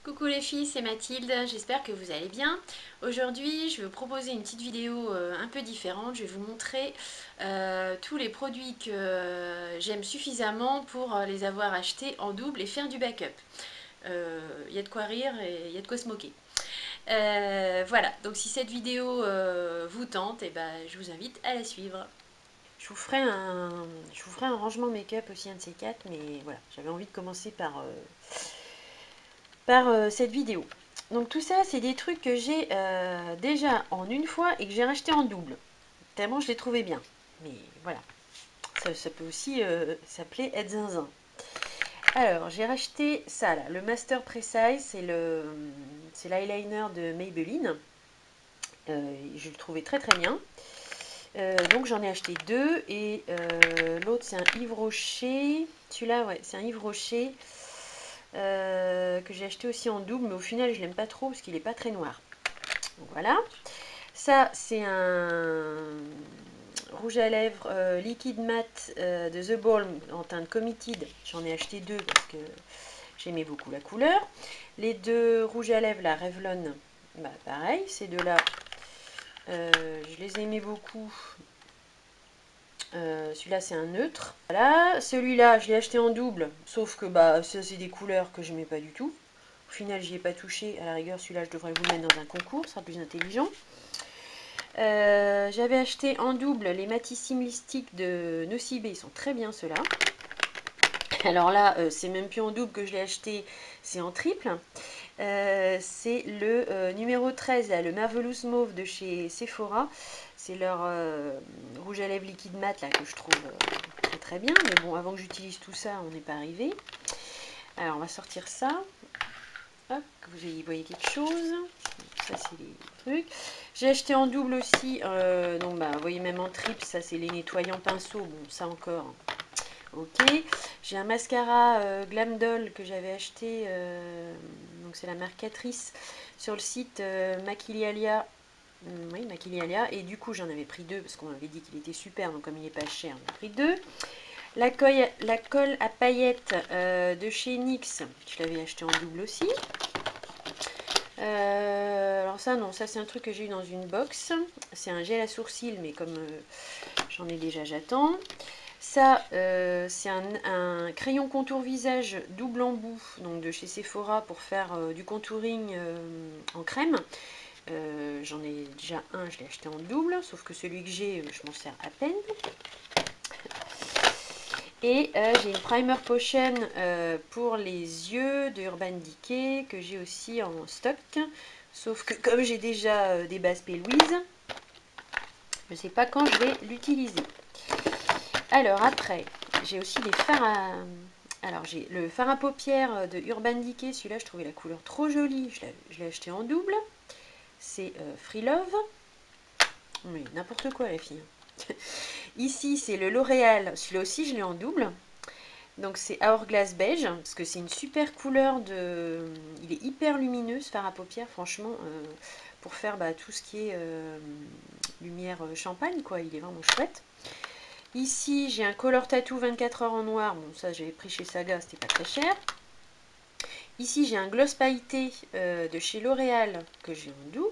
Coucou les filles, c'est Mathilde, j'espère que vous allez bien. Aujourd'hui, je vais vous proposer une petite vidéo un peu différente. Je vais vous montrer tous les produits que j'aime suffisamment pour les avoir achetés en double et faire du backup. Il y a de quoi rire et il y a de quoi se moquer. Voilà, donc si cette vidéo vous tente, et ben, je vous invite à la suivre. Je vous ferai un rangement make-up aussi, un de ces quatre, mais voilà, j'avais envie de commencer par cette vidéo. Donc tout ça, c'est des trucs que j'ai déjà en une fois et que j'ai racheté en double. Tellement je les trouvais bien. Mais voilà, ça peut aussi s'appeler être zinzin. Alors, j'ai racheté ça là, le Master Precise, c'est l'eyeliner de Maybelline. Je le trouvais très très bien. Donc j'en ai acheté deux et l'autre c'est un Yves Rocher. Celui-là, ouais, c'est un Yves Rocher que j'ai acheté aussi en double, mais au final je l'aime pas trop parce qu'il est pas très noir. Donc voilà. Ça c'est un rouge à lèvres liquide mat de The Balm en teinte Committed. J'en ai acheté deux parce que j'aimais beaucoup la couleur. Les deux rouges à lèvres, la Revlon, bah pareil, ces deux-là, je les aimais beaucoup. Celui-là c'est un neutre. Voilà, celui-là je l'ai acheté en double, sauf que bah ça c'est des couleurs que je n'aimais pas du tout. Au final j'y ai pas touché, à la rigueur celui-là je devrais vous le mettre dans un concours, ce sera plus intelligent. J'avais acheté en double les Matissime Lipstick de Nocibé, ils sont très bien ceux-là. Alors là, c'est même plus en double que je l'ai acheté, c'est en triple. C'est le numéro 13, là, le Marvelous Mauve de chez Sephora. C'est leur rouge à lèvres liquide mat là, que je trouve très très bien. Mais bon, avant que j'utilise tout ça, on n'est pas arrivé. Alors, on va sortir ça. Hop, que vous voyez quelque chose. Ça, c'est les trucs. J'ai acheté en double aussi. Donc, bah, vous voyez, même en triple, ça, c'est les nettoyants pinceaux. Bon, ça encore. Ok. J'ai un mascara Glam Doll que j'avais acheté. Donc, c'est la marque Catrice sur le site Maquilialia. Oui, Maquilialia. Et du coup, j'en avais pris deux parce qu'on m'avait dit qu'il était super. Donc, comme il n'est pas cher, j'en ai pris deux. La colle à paillettes de chez NYX, je l'avais acheté en double aussi. Alors ça, non, ça c'est un truc que j'ai eu dans une box. C'est un gel à sourcils, mais comme j'en ai déjà, j'attends. Ça, c'est un crayon contour visage double embout, donc de chez Sephora pour faire du contouring en crème. J'en ai déjà un, je l'ai acheté en double, sauf que celui que j'ai, je m'en sers à peine. Et j'ai une primer potion pour les yeux de Urban Decay que j'ai aussi en stock. Sauf que comme j'ai déjà des bases P. Louise, je ne sais pas quand je vais l'utiliser. Alors après, j'ai aussi des fards à... Alors j'ai le fard à paupières de Urban Decay. Celui-là, je trouvais la couleur trop jolie. Je l'ai acheté en double. C'est Free Love. Mais n'importe quoi, les filles. Ici, c'est le L'Oréal. Celui-là aussi, je l'ai en double. Donc c'est Hourglass beige, parce que c'est une super couleur de... Il est hyper lumineux ce fard à paupières, franchement, pour faire tout ce qui est lumière champagne, quoi, il est vraiment chouette. Ici, j'ai un Color Tattoo 24 heures en noir, bon ça j'avais pris chez Saga, c'était pas très cher. Ici, j'ai un gloss pailleté de chez L'Oréal, que j'ai en double.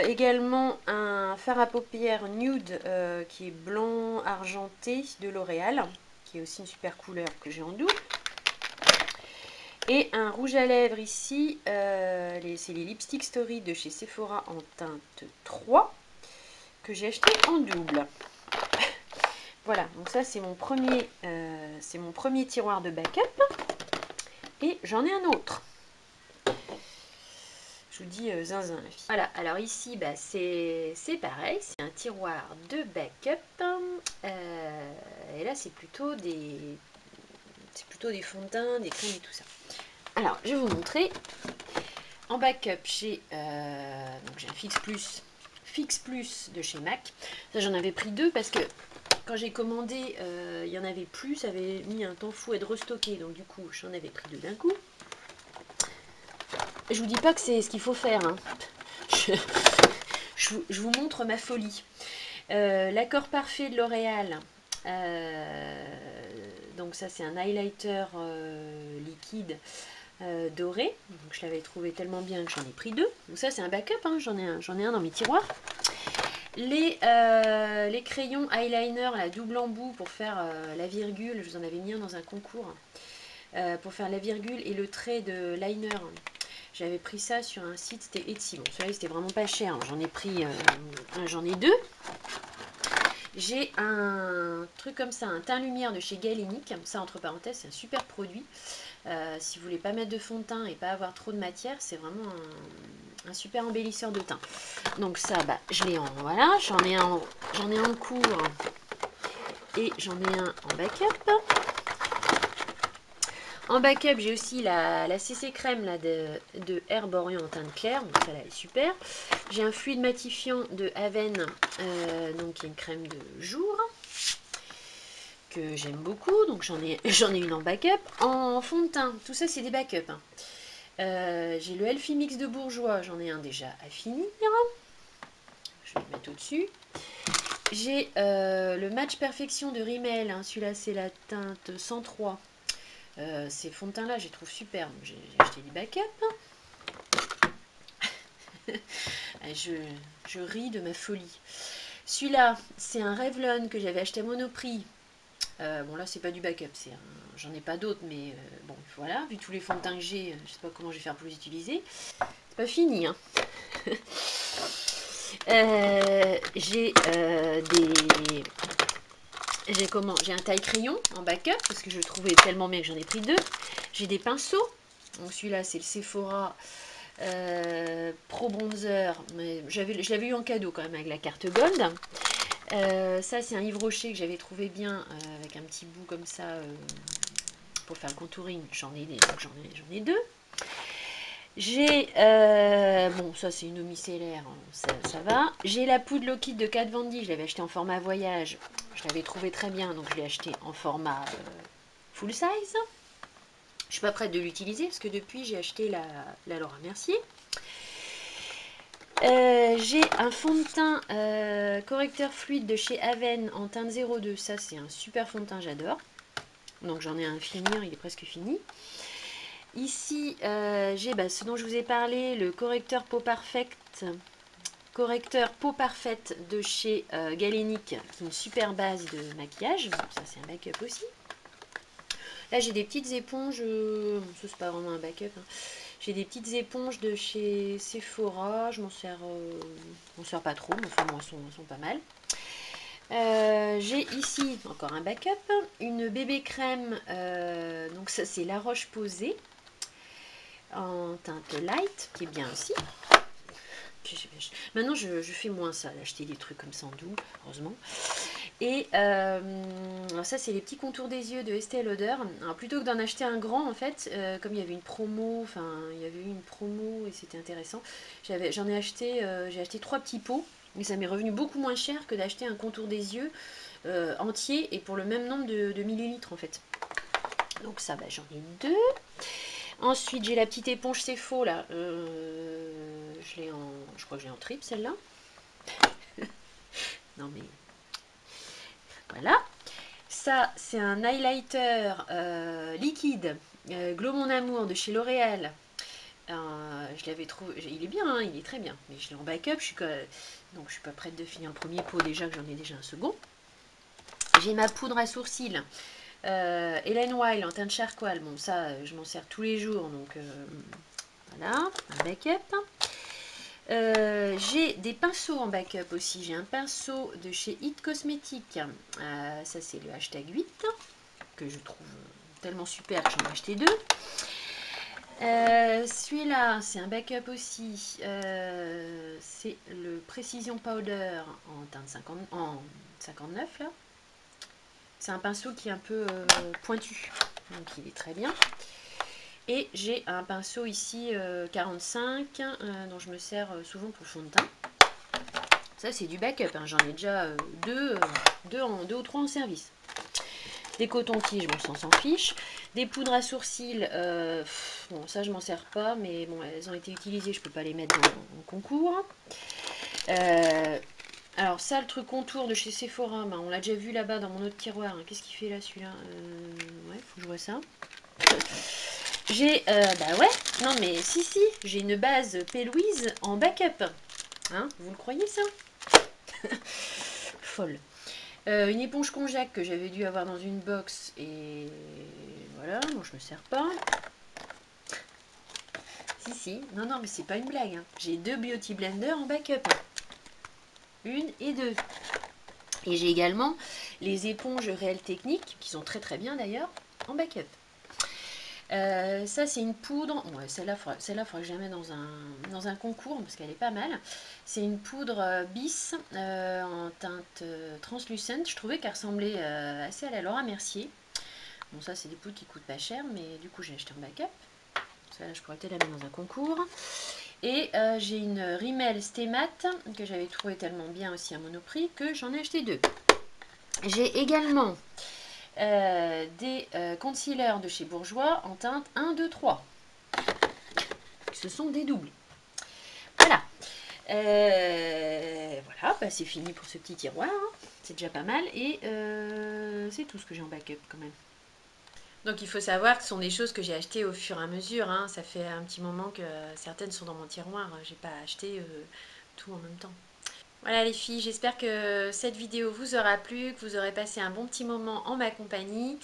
Également un fard à paupières nude qui est blanc argenté de L'Oréal, qui est aussi une super couleur que j'ai en double. Et un rouge à lèvres ici, c'est les Lipstick Story de chez Sephora en teinte 3 que j'ai acheté en double. Voilà, donc ça c'est mon premier tiroir de backup. Et j'en ai un autre. Je vous dis zinzin la fille. Voilà, alors ici c'est pareil, c'est un tiroir de backup. Et là c'est plutôt des fonds de teint, des crèmes et tout ça. Alors je vais vous montrer. En backup, j'ai un Fix Plus de chez MAC. Ça, j'en avais pris deux parce que quand j'ai commandé, il y en avait plus. Ça avait mis un temps fou à être restocké. Donc, du coup, j'en avais pris deux d'un coup. Je vous dis pas que c'est ce qu'il faut faire. Hein. Je vous montre ma folie. L'accord parfait de L'Oréal. Donc, ça, c'est un highlighter liquide doré. Donc je l'avais trouvé tellement bien que j'en ai pris 2. Donc ça c'est un backup, hein. J'en ai un dans mes tiroirs. Les crayons eyeliner, la double embout pour faire la virgule, je vous en avais mis un dans un concours, pour faire la virgule et le trait de liner. J'avais pris ça sur un site, c'était Etsy. Bon, celui-là c'était vraiment pas cher, j'en ai pris, j'en ai 2. J'ai un truc comme ça, un teint lumière de chez Galénic, ça entre parenthèses c'est un super produit. Si vous voulez pas mettre de fond de teint et pas avoir trop de matière, c'est vraiment un super embellisseur de teint. Donc ça, bah, je l'ai en, voilà, j'en ai un en cours et j'en ai un en backup. En backup, j'ai aussi la CC crème là, de Herborian en teinte claire, donc ça là est super. J'ai un fluide matifiant de Aven, donc qui est une crème de jour que j'aime beaucoup, donc j'en ai une en backup. En fond de teint, tout ça c'est des backups. Hein. J'ai le Elfie Mix de Bourjois, j'en ai un déjà à finir. Je vais le mettre au-dessus. J'ai le Match Perfection de Rimmel, hein. Celui-là c'est la teinte 103. Ces fonds de teint là, je les trouve super, donc j'ai acheté des backups. je ris de ma folie. Celui-là, c'est un Revlon que j'avais acheté à Monoprix. Bon là c'est pas du backup, j'en ai pas d'autres, mais bon voilà, vu tous les fonds de teint que j'ai, je sais pas comment je vais faire pour les utiliser. C'est pas fini, hein. J'ai un taille crayon en backup parce que je le trouvais tellement bien que j'en ai pris 2. J'ai des pinceaux. Donc celui-là c'est le Sephora Pro Bronzer. Je l'avais eu en cadeau quand même avec la carte Gold. Ça c'est un Yves Rocher que j'avais trouvé bien avec un petit bout comme ça pour faire le contouring. J'en ai 2. J'ai, bon ça c'est une eau micellaire, hein, ça va. J'ai la poudre Low-Kit de Kat Von D, je l'avais acheté en format voyage. Je l'avais trouvé très bien, donc je l'ai acheté en format full size. Je suis pas prête de l'utiliser parce que depuis j'ai acheté la Laura Mercier. J'ai un fond de teint correcteur fluide de chez Aven en teinte 02. Ça c'est un super fond de teint, j'adore. Donc j'en ai un à finir, il est presque fini. Ici, j'ai ce dont je vous ai parlé, le correcteur peau parfaite de chez Galénic, qui est une super base de maquillage. Ça, c'est un backup aussi. Là, j'ai des petites éponges. Ça, c'est pas vraiment un backup. Hein. J'ai des petites éponges de chez Sephora. Je m'en sers pas trop, mais enfin, bon, elles sont pas mal. J'ai ici encore un backup, une bébé crème. Donc, ça, c'est La Roche-Posay en teinte light, qui est bien aussi. Maintenant, je fais moins ça, d'acheter des trucs comme ça en doux, heureusement. Et alors ça, c'est les petits contours des yeux de Estée Lauder. Alors, plutôt que d'en acheter un grand, en fait, comme il y avait une promo, et c'était intéressant, j'en ai acheté, j'ai acheté 3 petits pots, mais ça m'est revenu beaucoup moins cher que d'acheter un contour des yeux entier et pour le même nombre de millilitres, en fait. Donc ça, j'en ai 2. Ensuite, j'ai la petite éponge Cefo là. Je crois que je l'ai en triple celle-là. Non mais voilà. Ça, c'est un highlighter liquide Glow Mon Amour de chez L'Oréal. Je l'avais trouvé, il est bien, hein, il est très bien. Mais je l'ai en backup. Donc je suis pas prête de finir le premier pot déjà, que j'en ai déjà un second. J'ai ma poudre à sourcils. Hélène Wild en teinte charcoal, bon ça je m'en sers tous les jours, donc voilà, un backup. J'ai des pinceaux en backup aussi, j'ai un pinceau de chez It Cosmetics, ça c'est le hashtag 8, que je trouve tellement super que j'en ai acheté 2. Celui-là c'est un backup aussi, c'est le Precision Powder en teinte 59 là. C'est un pinceau qui est un peu pointu, donc il est très bien. Et j'ai un pinceau ici 45, dont je me sers souvent pour le fond de teint. Ça c'est du backup, hein. J'en ai déjà 2 ou 3 en service. Des cotons-tiges, bon ça on s'en fiche. Des poudres à sourcils, bon ça je m'en sers pas, mais bon elles ont été utilisées, je peux pas les mettre en concours. Alors ça, le truc contour de chez Sephora, on l'a déjà vu là-bas dans mon autre tiroir. Hein. Qu'est-ce qu'il fait là celui-là? Ouais, faut que je vois ça. Bah ouais, non mais si, j'ai une base P. Louise en backup. Hein, vous le croyez ça? Folle. Une éponge konjac que j'avais dû avoir dans une box et voilà, moi je me sers pas. Si, non mais c'est pas une blague. Hein. J'ai 2 Beauty Blender en backup. Une et deux. Et j'ai également les éponges Réel Technique, qui sont très bien d'ailleurs, en backup. Ça c'est une poudre, ouais, celle-là faudrait que je la mette dans un concours parce qu'elle est pas mal. C'est une poudre bis en teinte translucente. Je trouvais qu'elle ressemblait assez à la Laura Mercier. Bon, ça c'est des poudres qui coûtent pas cher, mais du coup j'ai acheté en backup. Celle-là je pourrais peut-être la mettre dans un concours. Et j'ai une Rimmel Stémat que j'avais trouvé tellement bien aussi à Monoprix que j'en ai acheté 2. J'ai également des concealers de chez Bourjois en teinte 1, 2, 3. Ce sont des doubles. Voilà. Voilà, bah c'est fini pour ce petit tiroir. Hein. C'est déjà pas mal. Et c'est tout ce que j'ai en backup quand même. Donc il faut savoir que ce sont des choses que j'ai achetées au fur et à mesure. Hein. Ça fait un petit moment que certaines sont dans mon tiroir. J'ai pas acheté tout en même temps. Voilà les filles, j'espère que cette vidéo vous aura plu, que vous aurez passé un bon petit moment en ma compagnie.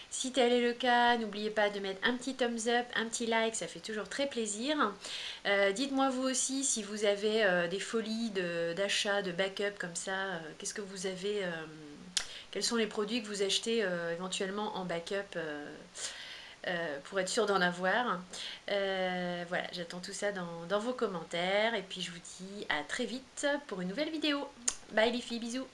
Si tel est le cas, n'oubliez pas de mettre un petit thumbs up, un petit like, ça fait toujours très plaisir. Dites-moi vous aussi si vous avez des folies d'achat, de backup comme ça. Qu'est-ce que vous avez quels sont les produits que vous achetez éventuellement en backup pour être sûr d'en avoir. Voilà, j'attends tout ça dans vos commentaires et puis je vous dis à très vite pour une nouvelle vidéo. Bye les filles, bisous.